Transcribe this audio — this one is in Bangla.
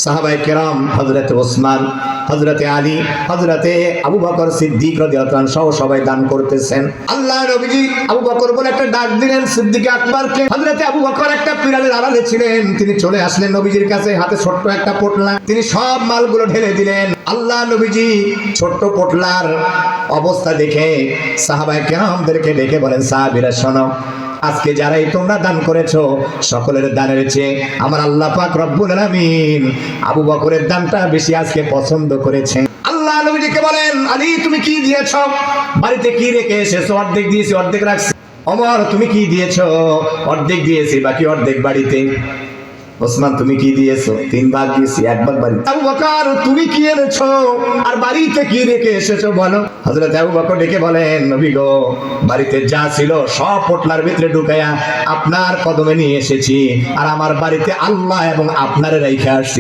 সাহাবায়ে কেরাম হযরতে ওসমান, হযরতে আলী, হযরতে আবু বকর সিদ্দিক রাদিয়াল্লাহু আনহু সহ সবাই দান করতেছেন। আল্লাহ নবীজি আবু বকর বলে একটা ডাক দিলেন সিদ্দিক আকবরকে। হযরতে আবু বকর একটা পিরালের আড়ালে ছিলেন, তিনি চলে আসলেন নবীজির কাছে, হাতে ছোট্ট একটা পোটলা, তিনি সব মালগুলো ঢেলে দিলেন। আল্লাহ নবীজি ছোট্ট পোটলার অবস্থা দেখে সাহাবায়ে কেরামদেরকে ডেকে বলেন, সাহাবীরা শোনো, আজকে যারাই তোমরা দান করেছো সকলের দানের চেয়ে আমার আল্লাহ পাক রব্বুল আলামিন আবু বকরের দানটা বেশি আজকে পছন্দ করেছেন। আল্লাহ নবীজিকে বলেন, আলী তুমি কি দিয়েছো? বাড়িতে কি রেখে এসেছো? অর্ধেক দিয়েছি, অর্ধেক রাখছি। ওমর তুমি কি দিয়েছো? অর্ধেক দিয়েছি, বাকি অর্ধেক বাড়িতে। ওসমান তুমি কি দিয়েছো? 3 ভাগ দিয়েছি, 1 ভাগ বাড়িতে। আবু বকর তুমি কি এনেছো আর বাড়িতে কি রেখে এসেছো বলো? হযরত আবু বকর ডেকে বলেন, নবী গো, বাড়িতে যা ছিল সব পোটলার ভিতরে ঢুকায়া আপনার কদমে নিয়ে এসেছি, আর আমার বাড়িতে আল্লাহ এবং আপনারে রাইখা আসছি।